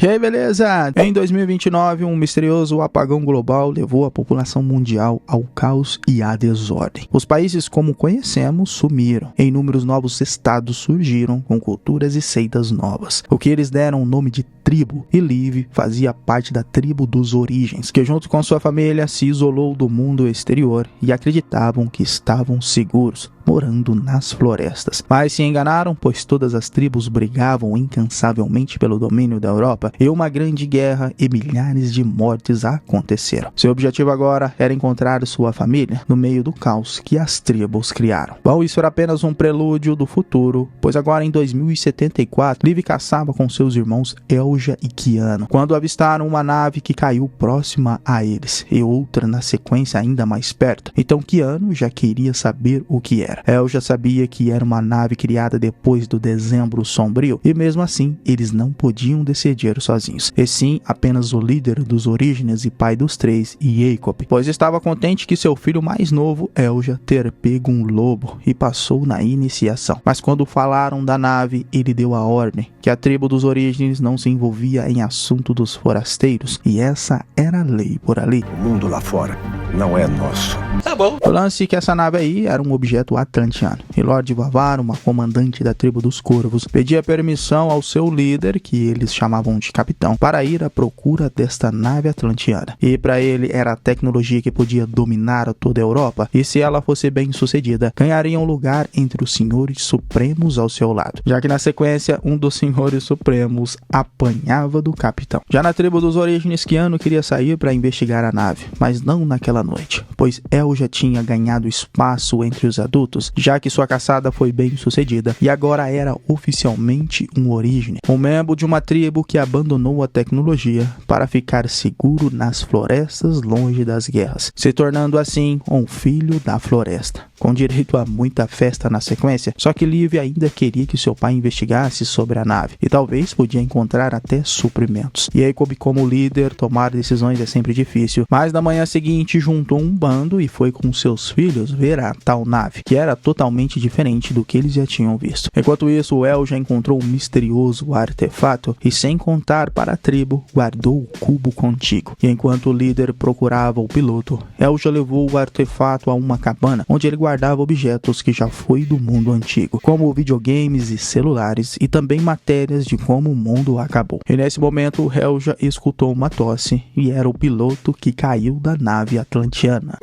E aí, beleza? Em 2029, um misterioso apagão global levou a população mundial ao caos e à desordem. Os países como conhecemos sumiram. Inúmeros novos estados surgiram com culturas e seitas novas, o que eles deram o nome de tribo, e Liv fazia parte da tribo dos Origens, que junto com sua família se isolou do mundo exterior e acreditavam que estavam seguros, morando nas florestas. Mas se enganaram, pois todas as tribos brigavam incansavelmente pelo domínio da Europa e uma grande guerra e milhares de mortes aconteceram. Seu objetivo agora era encontrar sua família no meio do caos que as tribos criaram. Bom, isso era apenas um prelúdio do futuro, pois agora em 2074, Liv caçava com seus irmãos Elja e Kiano, quando avistaram uma nave que caiu próxima a eles, e outra na sequência ainda mais perto. Então Kiano já queria saber o que era. Elja sabia que era uma nave criada depois do Dezembro Sombrio, e mesmo assim eles não podiam decidir sozinhos, e sim apenas o líder dos Orígenes e pai dos três, Jacob, pois estava contente que seu filho mais novo, Elja, ter pego um lobo e passou na iniciação. Mas quando falaram da nave, ele deu a ordem que a tribo dos Orígenes não se envolvia em assunto dos forasteiros, e essa era a lei por ali. O mundo lá fora não é nosso. Tá bom. O lance é que essa nave aí era um objeto atlantiano, e Lord Vavar, uma comandante da tribo dos Corvos, pedia permissão ao seu líder, que eles chamavam de capitão, para ir à procura desta nave atlantiana. E para ele era a tecnologia que podia dominar toda a Europa, e se ela fosse bem sucedida, ganharia um lugar entre os senhores supremos ao seu lado, já que na sequência um dos senhores supremos apanhava do capitão. Já na tribo dos Orígenes, Kiano queria sair para investigar a nave, mas não naquela noite, pois El já tinha ganhado espaço entre os adultos, já que sua caçada foi bem sucedida e agora era oficialmente um Origine, um membro de uma tribo que abandonou a tecnologia para ficar seguro nas florestas longe das guerras, se tornando assim um filho da floresta, com direito a muita festa na sequência. Só que Liv ainda queria que seu pai investigasse sobre a nave e talvez podia encontrar até suprimentos. Jacob, como líder, tomar decisões é sempre difícil, mas na manhã seguinte juntou um bando e foi com seus filhos ver a tal nave, que era totalmente diferente do que eles já tinham visto. Enquanto isso, o El já encontrou um misterioso artefato e, sem contar para a tribo, guardou o cubo contigo. E enquanto o líder procurava o piloto, El já levou o artefato a uma cabana, onde ele guardava objetos que já foi do mundo antigo, como videogames e celulares, e também matérias de como o mundo acabou. E nesse momento, o El já escutou uma tosse, e era o piloto que caiu da nave atlantiana.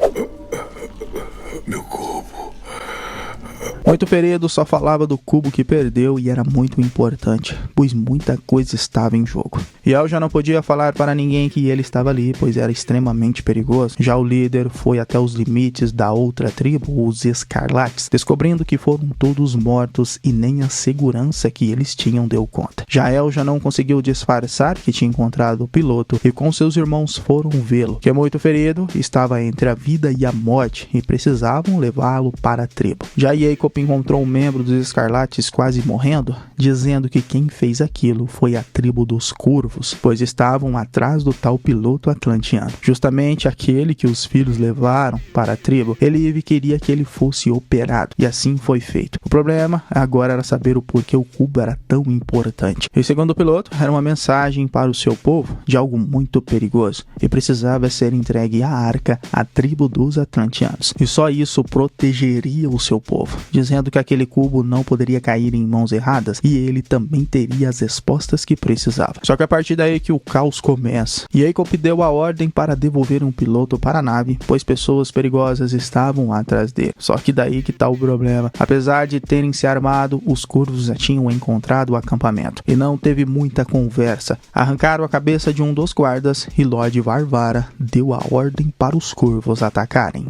Meu corpo. Muito ferido, só falava do cubo que perdeu e era muito importante, pois muita coisa estava em jogo. E El já não podia falar para ninguém que ele estava ali, pois era extremamente perigoso. Já o líder foi até os limites da outra tribo, os Escarlates, descobrindo que foram todos mortos e nem a segurança que eles tinham deu conta. Já El já não conseguiu disfarçar que tinha encontrado o piloto e com seus irmãos foram vê-lo, que muito ferido, estava entre a vida e a morte e precisavam levá-lo para a tribo. Já Jacob encontrou um membro dos Escarlates quase morrendo, dizendo que quem fez aquilo foi a tribo dos Corvos, pois estavam atrás do tal piloto atlantiano, justamente aquele que os filhos levaram para a tribo. Liv queria que ele fosse operado, e assim foi feito. O problema agora era saber o porquê o cubo era tão importante. E segundo o piloto, era uma mensagem para o seu povo de algo muito perigoso, e precisava ser entregue à arca, à tribo dos atlantianos, e só isso protegeria o seu povo, dizendo que aquele cubo não poderia cair em mãos erradas e ele também teria as respostas que precisava. Só que a partir daí que o caos começa. Jacob deu a ordem para devolver um piloto para a nave, pois pessoas perigosas estavam atrás dele. Só que daí que tá o problema. Apesar de terem se armado, os Corvos já tinham encontrado o acampamento e não teve muita conversa. Arrancaram a cabeça de um dos guardas e Lord Varvara deu a ordem para os Corvos atacarem.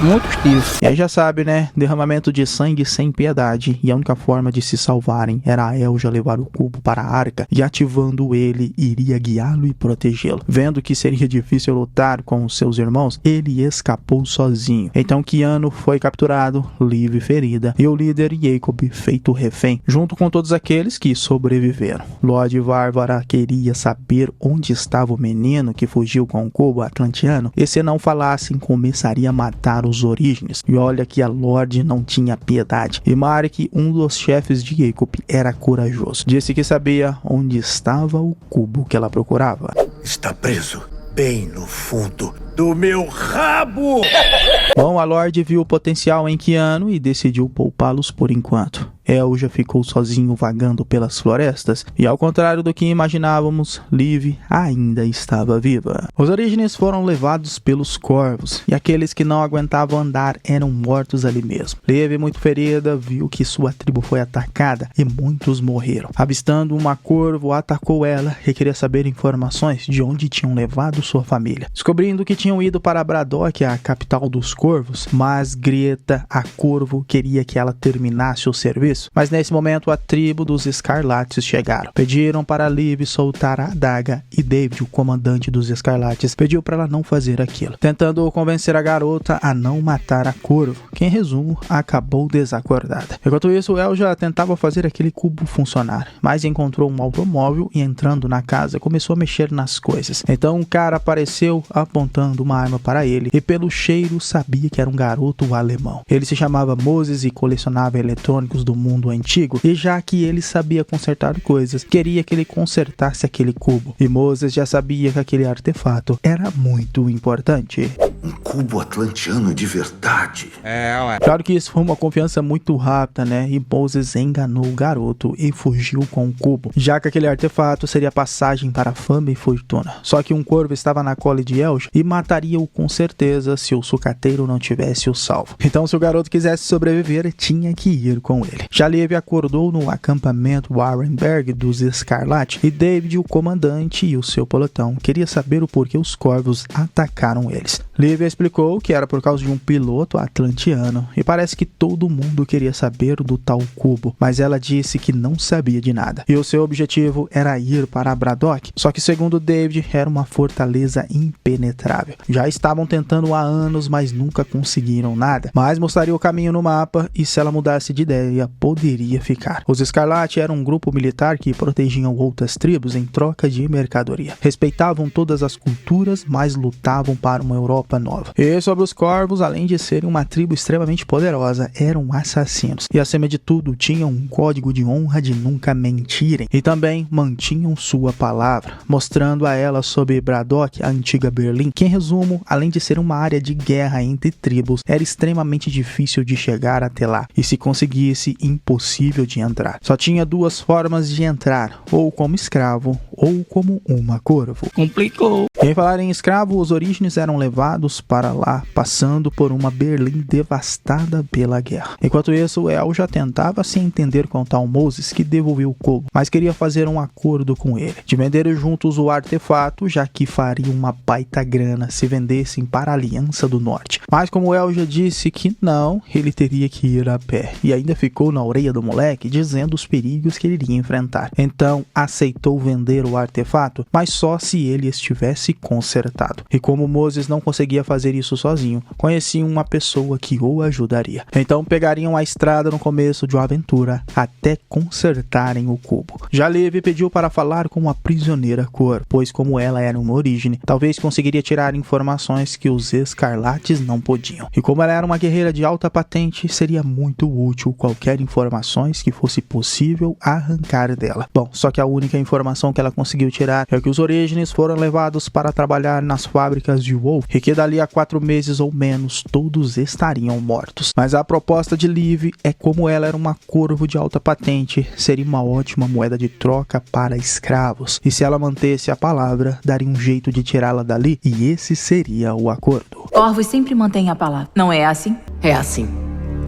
Muitos tiros. E aí já sabe, né? Derramamento de sangue sem piedade. E a única forma de se salvarem era a Elja levar o cubo para a arca. E ativando ele, iria guiá-lo e protegê-lo. Vendo que seria difícil lutar com os seus irmãos, ele escapou sozinho. Então Kiano foi capturado, Liv ferida. E o líder Jacob feito refém, junto com todos aqueles que sobreviveram. Lord Varvara queria saber onde estava o menino que fugiu com o cubo atlantiano. E se não falassem, começaria a matar os os Orígenes. E olha que a Lorde não tinha piedade. E Marek, um dos chefes de Jacob, era corajoso. Disse que sabia onde estava o cubo que ela procurava. Está preso bem no fundo do meu rabo! Bom, a Lorde viu o potencial em Keanu e decidiu poupá-los por enquanto. El já ficou sozinho vagando pelas florestas e, ao contrário do que imaginávamos, Liv ainda estava viva. Os Orígenes foram levados pelos corvos e aqueles que não aguentavam andar eram mortos ali mesmo. Liv, muito ferida, viu que sua tribo foi atacada e muitos morreram. Avistando uma corvo, atacou ela e queria saber informações de onde tinham levado sua família. Descobrindo que tinham ido para Braddock, a capital dos corvos, mas Greta, a corvo, queria que ela terminasse o serviço. Mas nesse momento a tribo dos Escarlates chegaram. Pediram para Liv soltar a adaga e David, o comandante dos Escarlates, pediu para ela não fazer aquilo, tentando convencer a garota a não matar a corvo, que em resumo acabou desacordada. Enquanto isso, El já tentava fazer aquele cubo funcionar, mas encontrou um automóvel e, entrando na casa, começou a mexer nas coisas. Então um cara apareceu apontando uma arma para ele e pelo cheiro sabia que era um garoto alemão. Ele se chamava Moses e colecionava eletrônicos do mundo antigo, e já que ele sabia consertar coisas, queria que ele consertasse aquele cubo. E Moses já sabia que aquele artefato era muito importante. Um cubo atlantiano de verdade. Claro que isso foi uma confiança muito rápida, né? E Moses enganou o garoto e fugiu com o cubo, já que aquele artefato seria passagem para fama e fortuna. Só que um corvo estava na cola de Elja e mataria-o com certeza se o sucateiro não tivesse o salvo. Então, se o garoto quisesse sobreviver, tinha que ir com ele. Já Liv acordou no acampamento Warrenberg dos Escarlate e David, o comandante, e o seu pelotão queria saber o porquê os corvos atacaram eles. Liv explicou que era por causa de um piloto atlantiano e parece que todo mundo queria saber do tal cubo, mas ela disse que não sabia de nada. E o seu objetivo era ir para Braddock, só que segundo David era uma fortaleza impenetrável. Já estavam tentando há anos, mas nunca conseguiram nada, mas mostraria o caminho no mapa e se ela mudasse de ideia, poderia ficar. Os Escarlate eram um grupo militar que protegiam outras tribos em troca de mercadoria. Respeitavam todas as culturas, mas lutavam para uma Europa nova. E sobre os corvos, além de serem uma tribo extremamente poderosa, eram assassinos. E acima de tudo, tinham um código de honra de nunca mentirem. E também mantinham sua palavra, mostrando a ela sobre Braddock, a antiga Berlim, que em resumo, além de ser uma área de guerra entre tribos, era extremamente difícil de chegar até lá. E se conseguisse, impossível de entrar. Só tinha duas formas de entrar, ou como escravo, ou como uma corvo. Complicou. Em falar em escravo, os Orígenes eram levados para lá, passando por uma Berlim devastada pela guerra. Enquanto isso, El já tentava se entender com tal Moses, que devolveu o cubo, mas queria fazer um acordo com ele, de vender juntos o artefato, já que faria uma baita grana se vendessem para a Aliança do Norte. Mas como El já disse que não, ele teria que ir a pé, e ainda ficou na orelha do moleque dizendo os perigos que ele iria enfrentar. Então aceitou vender o artefato, mas só se ele estivesse consertado. E como Moses não conseguia fazer isso sozinho, conheciam uma pessoa que o ajudaria. Então pegariam a estrada no começo de uma aventura até consertarem o cubo. Já Liv pediu para falar com a prisioneira Cor, pois como ela era uma origem, talvez conseguiria tirar informações que os Escarlates não podiam. E como ela era uma guerreira de alta patente, seria muito útil qualquer informações que fosse possível arrancar dela. Bom, só que a única informação que ela conseguiu tirar é que os Orígenes foram levados para trabalhar nas fábricas de Wolf e que dali a 4 meses ou menos todos estariam mortos. Mas a proposta de Liv é, como ela era uma corvo de alta patente, seria uma ótima moeda de troca para escravos. E se ela mantesse a palavra, daria um jeito de tirá-la dali e esse seria o acordo. Corvos sempre mantêm a palavra. Não é assim? É assim.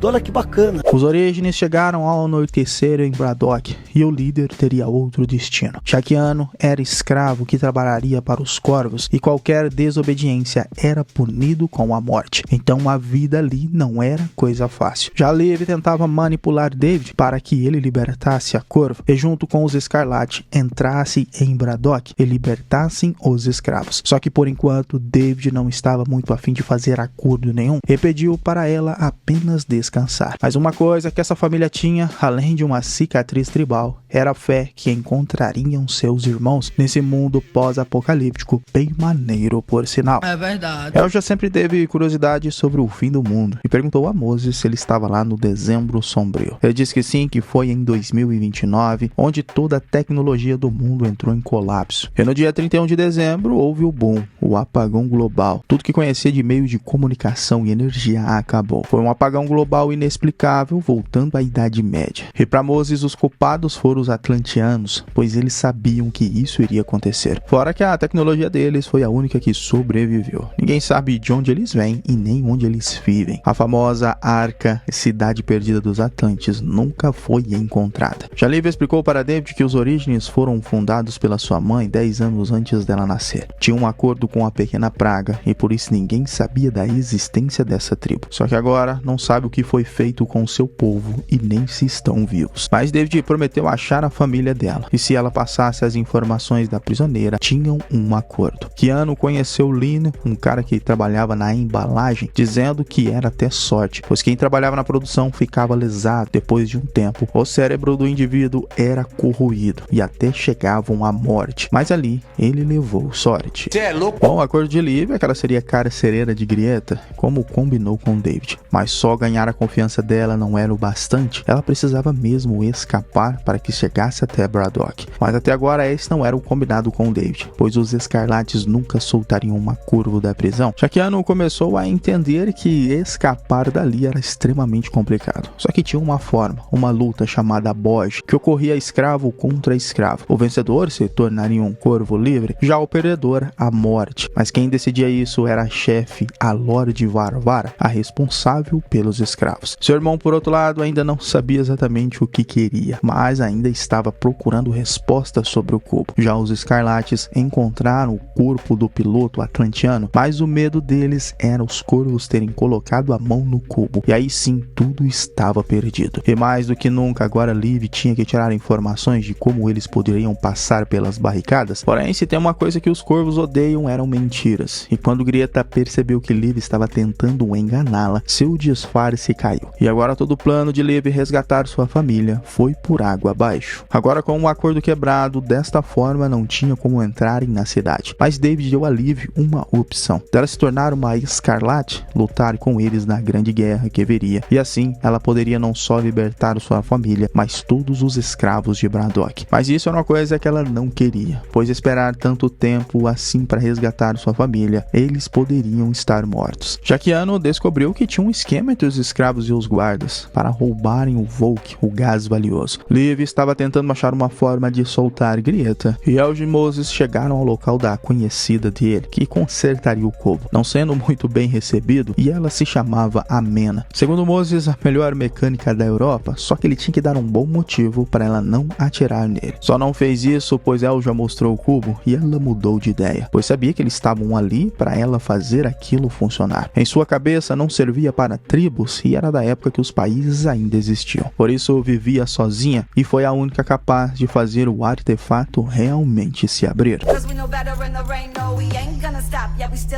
Olha que bacana. Os Orígenes chegaram ao anoitecer em Braddock e o líder teria outro destino. Keanu era escravo que trabalharia para os corvos e qualquer desobediência era punido com a morte. Então a vida ali não era coisa fácil. Já Liv tentava manipular David para que ele libertasse a corvo e junto com os Escarlate entrasse em Braddock e libertassem os escravos. Só que por enquanto David não estava muito afim de fazer acordo nenhum e pediu para ela apenas descansar. descansar. Mas uma coisa que essa família tinha, além de uma cicatriz tribal, era a fé que encontrariam seus irmãos nesse mundo pós-apocalíptico, bem maneiro por sinal. É verdade. Elja sempre teve curiosidade sobre o fim do mundo e perguntou a Moses se ele estava lá no Dezembro Sombrio. Ele disse que sim, que foi em 2029, onde toda a tecnologia do mundo entrou em colapso. E no dia 31 de dezembro houve o boom, o apagão global. Tudo que conhecia de meio de comunicação e energia acabou. Foi um apagão global inexplicável, voltando à Idade Média. E para Moses, os culpados foram os atlanteanos, pois eles sabiam que isso iria acontecer. Fora que a tecnologia deles foi a única que sobreviveu. Ninguém sabe de onde eles vêm e nem onde eles vivem. A famosa Arca, cidade perdida dos Atlantes, nunca foi encontrada. Já Liv explicou para David que os Orígenes foram fundados pela sua mãe 10 anos antes dela nascer. Tinha um acordo com a pequena praga e por isso ninguém sabia da existência dessa tribo. Só que agora não sabe o que foi feito com seu povo e nem se estão vivos. Mas David prometeu achar a família dela e se ela passasse as informações da prisioneira, tinham um acordo. Keanu conheceu Lino, um cara que trabalhava na embalagem, dizendo que era até sorte, pois quem trabalhava na produção ficava lesado depois de um tempo. O cérebro do indivíduo era corroído e até chegavam à morte, mas ali ele levou sorte. Cê é louco? Bom, o acordo de Liv é que ela seria carcereira de Grieta, como combinou com David, mas só ganhar a confiança dela não era o bastante. Ela precisava mesmo escapar para que chegasse até Braddock, mas até agora esse não era o combinado com David, pois os Escarlates nunca soltariam uma curva da prisão. Já que Keanu começou a entender que escapar dali era extremamente complicado. Só que tinha uma forma, uma luta chamada Boge, que ocorria escravo contra escravo. O vencedor se tornaria um corvo livre, já o perdedor, a morte. Mas quem decidia isso era a chefe, a Lorde Varvara, a responsável pelos escravos. Seu irmão, por outro lado, ainda não sabia exatamente o que queria, mas ainda estava procurando respostas sobre o cubo. Já os Escarlates encontraram o corpo do piloto atlanteano, mas o medo deles era os corvos terem colocado a mão no cubo. E aí sim, tudo estava perdido. E mais do que nunca, agora Liv tinha que tirar informações de como eles poderiam passar pelas barricadas. Porém, se tem uma coisa que os corvos odeiam, eram mentiras. E quando Grieta percebeu que Liv estava tentando enganá-la, seu disfarce caiu. E agora todo o plano de Liv resgatar sua família foi por água abaixo. Agora, com um acordo quebrado, desta forma não tinha como entrarem na cidade. Mas David deu a Liv uma opção, dela se tornar uma Escarlate, lutar com eles na grande guerra que viria. E assim, ela poderia não só libertar sua família, mas todos os escravos de Braddock. Mas isso era uma coisa que ela não queria, pois esperar tanto tempo assim para resgatar sua família, eles poderiam estar mortos. Já que Keanu descobriu que tinha um esquema entre os escravos e os guardas para roubarem o Volk, o gás valioso. Liv estava tentando achar uma forma de soltar Grieta, e Elge e Moses chegaram ao local da conhecida dele, que consertaria o cubo, não sendo muito bem recebido, e ela se chamava Amena. Segundo Moses, a melhor mecânica da Europa, só que ele tinha que dar um bom motivo para ela não atirar nele. Só não fez isso pois Elja mostrou o cubo e ela mudou de ideia, pois sabia que eles estavam ali para ela fazer aquilo funcionar. Em sua cabeça não servia para tribos e era da época que os países ainda existiam. Por isso vivia sozinha e foi a única capaz de fazer o artefato realmente se abrir.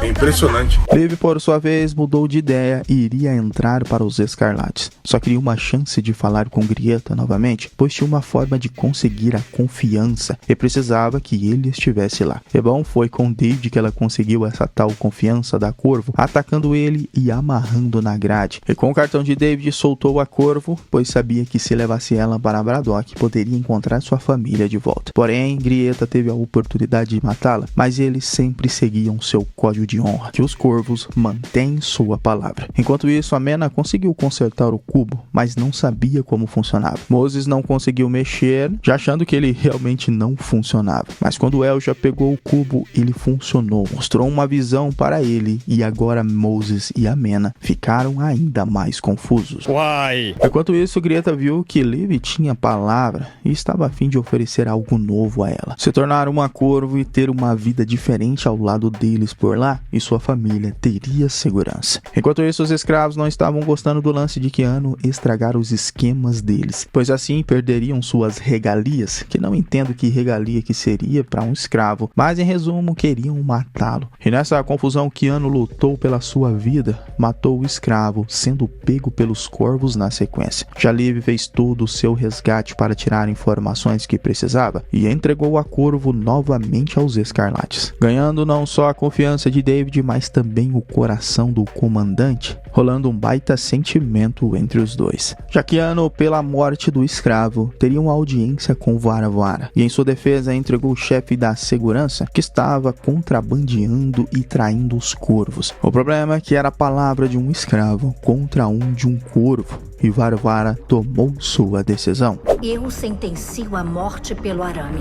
É impressionante. Liv, por sua vez, mudou de ideia e iria entrar para os Escarlates. Só queria uma chance de falar com Grieta novamente, pois tinha uma forma de conseguir a confiança e precisava que ele estivesse lá. E bom, foi com David que ela conseguiu essa tal confiança da Corvo, atacando ele e amarrando na grade. E com o cartão de David soltou a Corvo, pois sabia que se levasse ela para Braddock, poderia encontrar sua família de volta. Porém, Grieta teve a oportunidade de matá-la, mas eles sempre seguiam seu código de honra, que os corvos mantêm sua palavra. Enquanto isso, Amena conseguiu consertar o cubo, mas não sabia como funcionava. Moses não conseguiu mexer, já achando que ele realmente não funcionava. Mas quando Elja pegou o cubo, ele funcionou, mostrou uma visão para ele, e agora Moses e Amena ficaram ainda mais confusos. Uai! Enquanto isso, Grieta viu que Liv tinha palavra e estava a fim de oferecer algo novo a ela. Se tornar uma corvo e ter uma vida diferente ao lado deles por lá, e sua família teria segurança. Enquanto isso, os escravos não estavam gostando do lance de Keanu estragar os esquemas deles, pois assim perderiam suas regalias, que não entendo que regalia que seria para um escravo, mas em resumo, queriam matá-lo. E nessa confusão, Keanu lutou pela sua vida, matou o escravo, sendo pego pelos corvos na sequência. Já Liv fez todo o seu resgate para tirar informações que precisava e entregou a Corvo novamente aos Escarlates, ganhando não só a confiança de David, mas também o coração do comandante, rolando um baita sentimento entre os dois. Já que Keanu, pela morte do escravo, teria uma audiência com Vara Vara, e em sua defesa entregou o chefe da segurança que estava contrabandeando e traindo os corvos. O problema é que era a palavra de um escravo contra um de um corvo, e Vara Vara tomou sua decisão. Eu sentencio a morte pelo arame.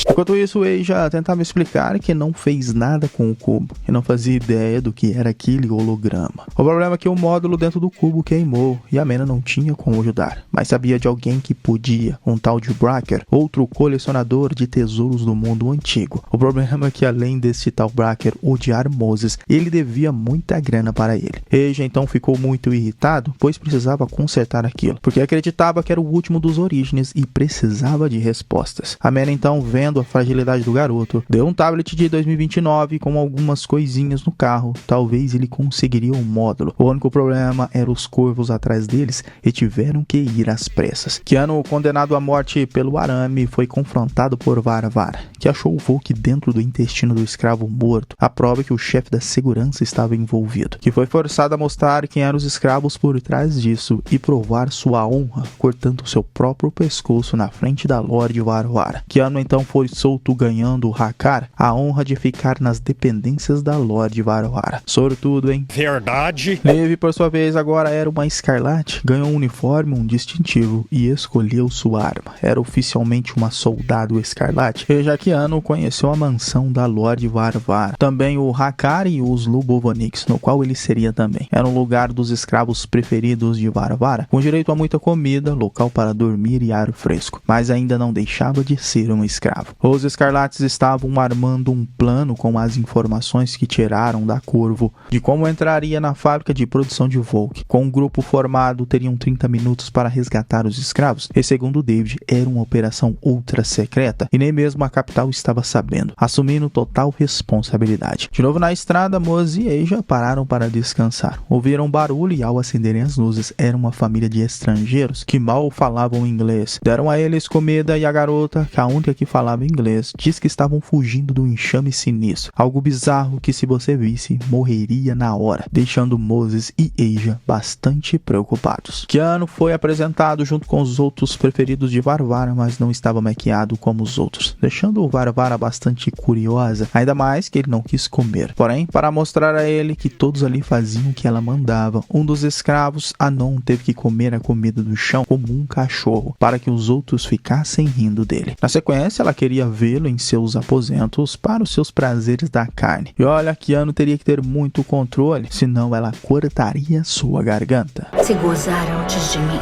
Enquanto isso, Asia tentava explicar que não fez nada com o cubo e não fazia ideia do que era aquele holograma. O problema é que o módulo dentro do cubo queimou e a Mena não tinha como ajudar, mas sabia de alguém que podia, um tal de Bracker, outro colecionador de tesouros do mundo antigo. O problema é que além desse tal Bracker odiar Moses, ele devia muita grana para ele. Asia então ficou muito irritado, pois precisava consertar aquilo, porque acreditava que era o último dos Orígenes e precisava de respostas. A Mena então, vendo a fragilidade do garoto, deu um tablet de 2029 com algumas coisinhas no carro. Talvez ele conseguiria um módulo. O único problema era os corvos atrás deles e tiveram que ir às pressas. Keanu, condenado à morte pelo arame, foi confrontado por Vara Vara, que achou o Volk dentro do intestino do escravo morto, a prova que o chefe da segurança estava envolvido, que foi forçado a mostrar quem eram os escravos por trás disso e provar sua honra, cortando seu próprio pescoço na frente da Lorde Vara Vara. Keanu então foi solto ganhando o Hakkar, a honra de ficar nas dependências da Lorde Vara Vara. Sortudo, hein? Verdade. Liv, por sua vez, agora era uma escarlate, ganhou um uniforme, um distintivo e escolheu sua arma. Era oficialmente uma soldado escarlate, e já Keanu conheceu a mansão da Lorde Vara Vara, também o Hakkar e os Lubovanics, no qual ele seria também. Era um lugar dos escravos preferidos de Vara Vara, com direito a muita comida, local para dormir e ar fresco, mas ainda não deixava de ser um escravo. Os Escarlates estavam armando um plano com as informações que tiraram da Corvo de como entraria na fábrica de produção de Volk. Com um grupo formado, teriam 30 minutos para resgatar os escravos, e segundo David, era uma operação ultra secreta e nem mesmo a capital estava sabendo, assumindo total responsabilidade. De novo na estrada, Moses e Asia pararam para descansar. Ouviram barulho e ao acenderem as luzes, era uma família de estrangeiros que mal falavam inglês. Deram a eles comida e a garota, que a única que falava inglês, diz que estavam fugindo do enxame sinistro. Algo bizarro que, se você visse, morreria na hora, deixando Moses e Asia bastante preocupados. Keanu foi apresentado junto com os outros preferidos de Vara Vara, mas não estava maquiado como os outros, deixando o Vara Vara bastante curiosa, ainda mais que ele não quis comer. Porém, para mostrar a ele que todos ali faziam o que ela mandava, um dos escravos, Anon, teve que comer a comida do chão como um cachorro, para que os outros ficassem rindo dele. Na sequência, ela queria vê-lo em seus aposentos para os seus prazeres da carne. E olha, Keanu teria que ter muito controle, senão ela cortaria sua garganta. Se gozar antes de mim,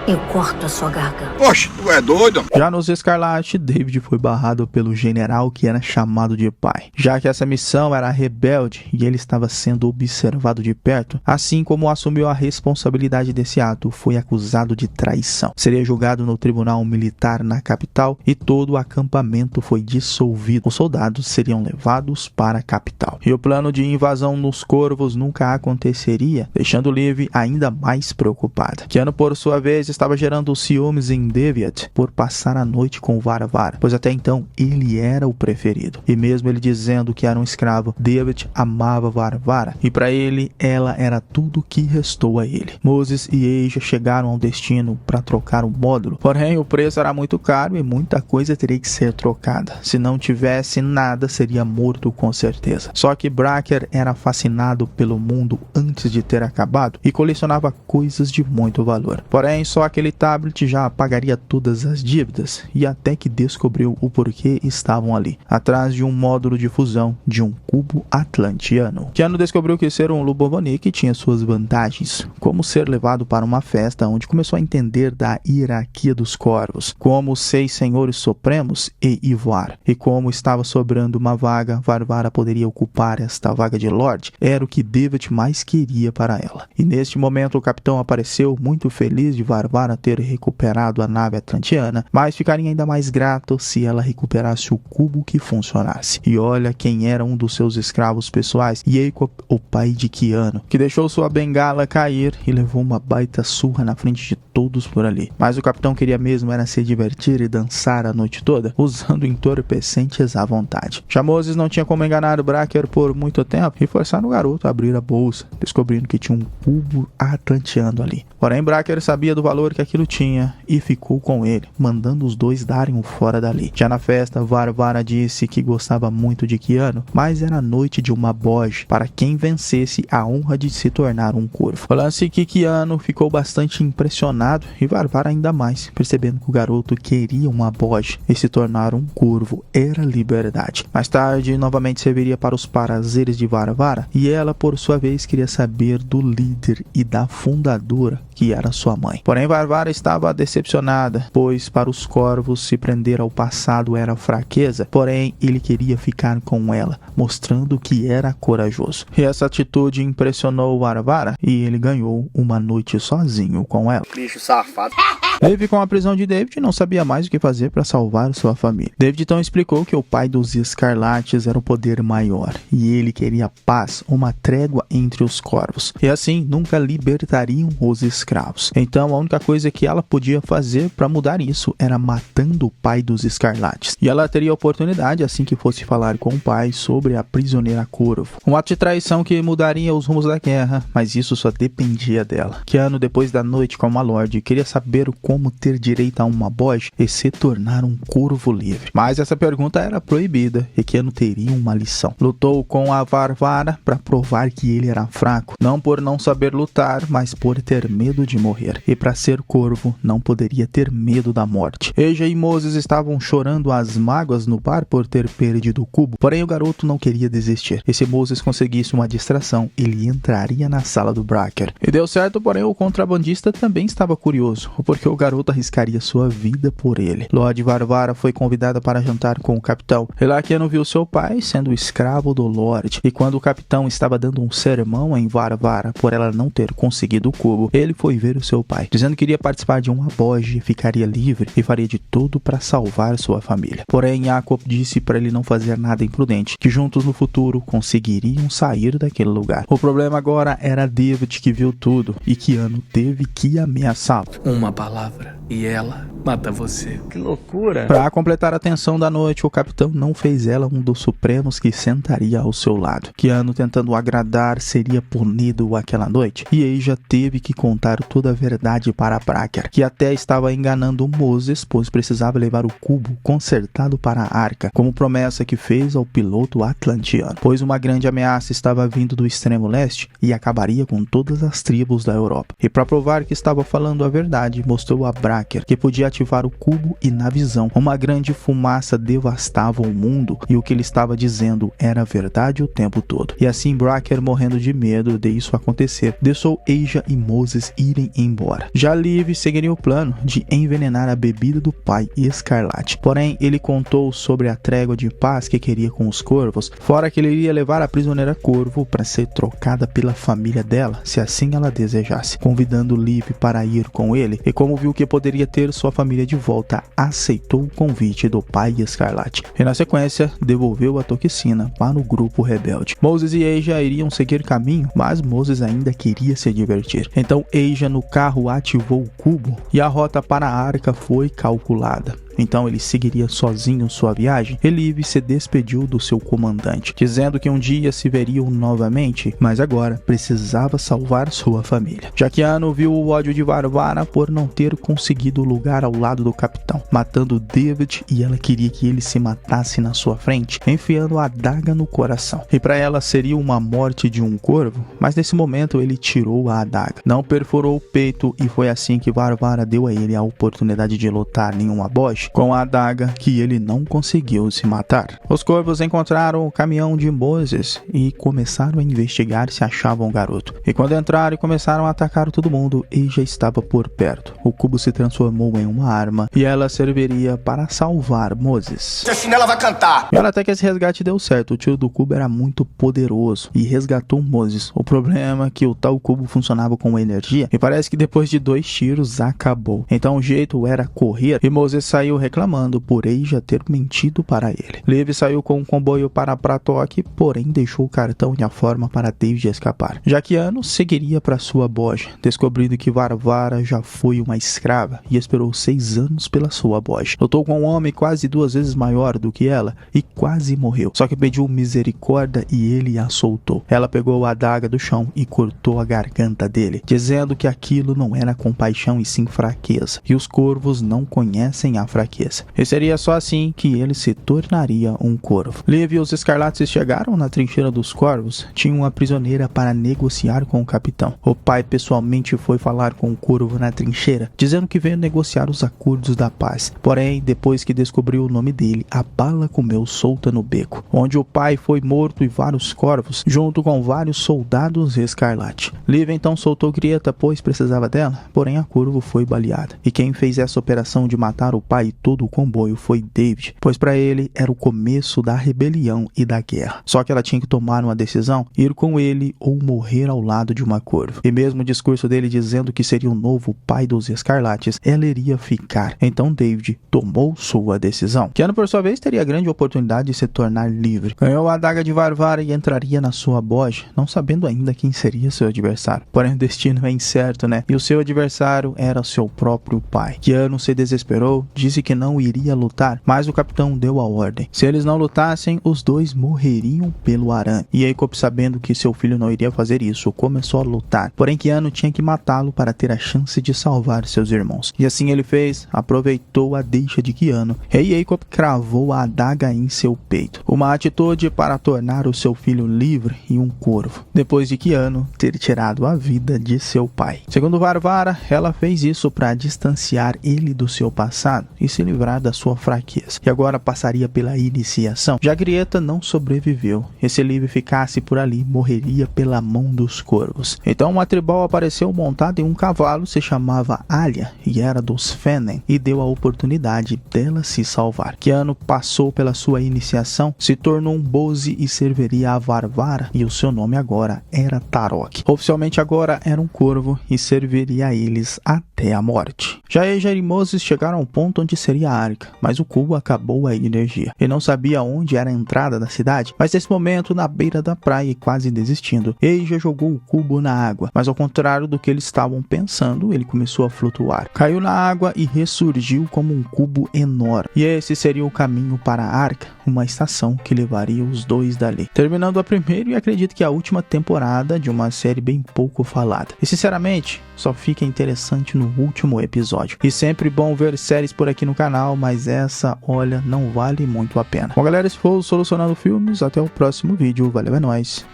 eu corto a sua garganta. Poxa, tu é doido? Já nos Escarlate, David foi barrado pelo general que era chamado de pai, já que essa missão era rebelde e ele estava sendo observado de perto. Assim como assumiu a responsabilidade desse ato, foi acusado de traição. Seria julgado no tribunal militar na capital e todo o acampamento foi dissolvido. Os soldados seriam levados para a capital. E o plano de invasão nos Corvos nunca aconteceria, deixando Liv ainda mais preocupada. Keanu, por sua vez, estava gerando ciúmes em Deviant por passar a noite com Vara Vara, pois até então ele era o preferido. E mesmo ele dizendo que era um escravo, David amava Vara Vara, e para ele, ela era tudo que restou a ele. Moses e Asia chegaram ao destino para trocar o módulo, porém o preço era muito caro e muita coisa teria que ser trocada. Se não tivesse nada, seria morto com certeza. Só que Bracker era fascinado pelo mundo antes de ter acabado e colecionava coisas de muito valor. Porém, só aquele tablet já pagaria todas as dívidas, e até que descobriu o porquê estavam ali, atrás de um módulo de fusão de um cubo atlantiano. Keanu descobriu que ser um Lubovanic tinha suas vantagens, como ser levado para uma festa onde começou a entender da hierarquia dos corvos, como os 6 senhores supremos e Ivar, e como estava sobrando uma vaga, Vara Vara poderia ocupar esta vaga de Lorde. Era o que David mais queria para ela. E neste momento o capitão apareceu muito feliz de Vara Varvara ter recuperado a nave atlantiana, mas ficaria ainda mais grato se ela recuperasse o cubo que funcionasse. E olha quem era um dos seus escravos pessoais, Jacob, o pai de Keanu, que deixou sua bengala cair e levou uma baita surra na frente de todos por ali. Mas o capitão queria mesmo era se divertir e dançar a noite toda, usando entorpecentes à vontade. Já Moses não tinha como enganar o Bracker por muito tempo e forçar o garoto a abrir a bolsa, descobrindo que tinha um cubo atlanteando ali. Porém, Bracker sabia do valor que aquilo tinha e ficou com ele, mandando os dois darem um fora dali. Já na festa, Varvara disse que gostava muito de Keanu, mas era a noite de uma boge para quem vencesse a honra de se tornar um corvo. O lance que Keanu ficou bastante impressionado e Varvara ainda mais, percebendo que o garoto queria uma boge e se tornar um corvo era liberdade. Mais tarde, novamente serviria para os prazeres de Varvara e ela, por sua vez, queria saber do líder e da fundadora, que era sua mãe. Porém, Varvara estava decepcionada, pois para os corvos se prender ao passado era fraqueza, porém ele queria ficar com ela, mostrando que era corajoso. E essa atitude impressionou Varvara e ele ganhou uma noite sozinho com ela. Bicho safado. Dave, com a prisão de David, não sabia mais o que fazer para salvar sua família. David então explicou que o pai dos Escarlates era o poder maior e ele queria paz, uma trégua entre os corvos, e assim nunca libertariam os escravos. Então a única coisa que ela podia fazer para mudar isso era matando o pai dos Escarlates, e ela teria a oportunidade assim que fosse falar com o pai sobre a prisioneira Corvo. Um ato de traição que mudaria os rumos da guerra, mas isso só dependia dela. Keanu, depois da noite com a Lorde, queria saber como ter direito a uma boge e se tornar um corvo livre. Mas essa pergunta era proibida e Keanu teria uma lição. Lutou com a Varvara para provar que ele era fraco, não por não saber lutar, mas por ter medo de morrer. E para ser corvo, não poderia ter medo da morte. Eija e Moses estavam chorando as mágoas no bar por ter perdido o cubo, porém o garoto não queria desistir. E se Moses conseguisse uma distração, ele entraria na sala do Bracker. E deu certo, porém o contrabandista também estava curioso, porque o garoto arriscaria sua vida por ele. Lorde Varvara foi convidada para jantar com o capitão. E lá Keanu viu seu pai sendo o escravo do Lorde. E quando o capitão estava dando um sermão em Varvara por ela não ter conseguido o cubo, ele foi ver o seu pai, dizendo que iria participar de uma boge, ficaria livre e faria de tudo para salvar sua família. Porém, Jacob disse para ele não fazer nada imprudente, que juntos no futuro conseguiriam sair daquele lugar. O problema agora era David, que viu tudo e Keanu teve que ameaçá-lo. Uma palavra e ela mata você. Que loucura. Para completar a tensão da noite, o capitão não fez ela um dos supremos que sentaria ao seu lado. Keanu, tentando agradar, seria punido aquela noite, e Eija teve que contar toda a verdade para Bracker, que até estava enganando Moses, pois precisava levar o cubo consertado para a arca, como promessa que fez ao piloto atlantiano, pois uma grande ameaça estava vindo do extremo leste e acabaria com todas as tribos da Europa. E para provar que estava falando a verdade, mostrou a Bracker que podia ativar o cubo e, na visão, uma grande fumaça devastava o mundo e o que ele estava dizendo era verdade o tempo todo. E assim Bracker, morrendo de medo de isso acontecer, deixou Eija e Moses irem embora. Já Liv seguiria o plano de envenenar a bebida do pai Escarlate. Porém, ele contou sobre a trégua de paz que queria com os corvos, fora que ele iria levar a prisioneira Corvo para ser trocada pela família dela, se assim ela desejasse, convidando Liv para ir com ele, e como viu que poderia ter sua família de volta, aceitou o convite do pai Escarlate. E na sequência, devolveu a toxina para o grupo rebelde. Moses e Eija iriam seguir caminho, mas Moses ainda queria se divertir. Então Eija no carro ativou o cubo e a rota para a arca foi calculada. Então ele seguiria sozinho sua viagem e Liv se despediu do seu comandante, dizendo que um dia se veriam novamente, mas agora precisava salvar sua família. Já Keanu viu o ódio de Varvara por não ter conseguido lugar ao lado do capitão, matando David, e ela queria que ele se matasse na sua frente, enfiando a adaga no coração. E para ela seria uma morte de um corvo, mas nesse momento ele tirou a adaga, não perfurou o peito, e foi assim que Varvara deu a ele a oportunidade de lutar em uma boche morte, com a adaga que ele não conseguiu se matar. Os corvos encontraram o caminhão de Moses e começaram a investigar se achavam o garoto. E quando entraram e começaram a atacar todo mundo, Eija estava por perto. O cubo se transformou em uma arma e ela serviria para salvar Moses. A chinela vai cantar! E olha, até que esse resgate deu certo. O tiro do cubo era muito poderoso e resgatou Moses. O problema é que o tal cubo funcionava com energia e parece que depois de 2 tiros acabou. Então o jeito era correr e Moses saiu reclamando por Eija ter mentido para ele. Liv saiu com um comboio para Pratok, porém deixou o cartão e a forma para David escapar. Já que Keanu seguiria para sua boja, descobrindo que Varvara já foi uma escrava e esperou 6 anos pela sua boja. Lutou com um homem quase 2 vezes maior do que ela e quase morreu. Só que pediu misericórdia e ele a soltou. Ela pegou a adaga do chão e cortou a garganta dele, dizendo que aquilo não era compaixão e sim fraqueza. E os corvos não conhecem a fraqueza. E seria só assim que ele se tornaria um corvo. Liv e os Escarlates chegaram na trincheira dos corvos. Tinham uma prisioneira para negociar com o capitão. O pai pessoalmente foi falar com o corvo na trincheira, dizendo que veio negociar os acordos da paz. Porém, depois que descobriu o nome dele, a bala comeu solta no beco, onde o pai foi morto e vários corvos, junto com vários soldados escarlate. Liv então soltou Grieta, pois precisava dela, porém a corvo foi baleada. E quem fez essa operação de matar o pai e todo o comboio foi David, pois para ele era o começo da rebelião e da guerra. Só que ela tinha que tomar uma decisão, ir com ele ou morrer ao lado de uma corvo. E mesmo o discurso dele dizendo que seria o novo pai dos escarlates, ela iria ficar. Então David tomou sua decisão. Keanu, por sua vez, teria a grande oportunidade de se tornar livre. Ganhou a adaga de Varvara e entraria na sua boja, não sabendo ainda quem seria seu adversário. Porém, o destino é incerto, né? E o seu adversário era seu próprio pai. Keanu se desesperou, disse que não iria lutar, mas o capitão deu a ordem. Se eles não lutassem, os dois morreriam pelo arame. E Jacob, sabendo que seu filho não iria fazer isso, começou a lutar. Porém, Keanu tinha que matá-lo para ter a chance de salvar seus irmãos. E assim ele fez, aproveitou a deixa de Keanu, e Jacob cravou a adaga em seu peito. Uma atitude para tornar o seu filho livre e um corvo, depois de Keanu ter tirado a vida de seu pai. Segundo Varvara, ela fez isso para distanciar ele do seu passado e se livrar da sua fraqueza. E agora passaria pela iniciação. Já Grieta não sobreviveu. E se Liv ficasse por ali, morreria pela mão dos corvos. Então uma tribal apareceu montada em um cavalo, se chamava Alia e era dos Fenen, e deu a oportunidade dela se salvar. Keanu passou pela sua iniciação, se tornou um Boze e serviria a Varvara, e o seu nome agora era Tarok. Oficialmente agora era um corvo e serviria a eles até a morte. Já Eija e Moses chegaram ao ponto onde seria a arca, mas o cubo acabou a energia. Ele não sabia onde era a entrada da cidade, mas nesse momento, na beira da praia e quase desistindo, Eija jogou o cubo na água, mas ao contrário do que eles estavam pensando, ele começou a flutuar. Caiu na água e ressurgiu como um cubo enorme. E esse seria o caminho para a arca, uma estação que levaria os dois dali. Terminando a primeira e acredito que a última temporada de uma série bem pouco falada. E sinceramente, só fica interessante no último episódio. E sempre bom ver séries por aqui no canal, mas essa, olha, não vale muito a pena. Bom galera, esse foi o Solucionando Filmes, até o próximo vídeo, valeu, é nóis.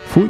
Fui!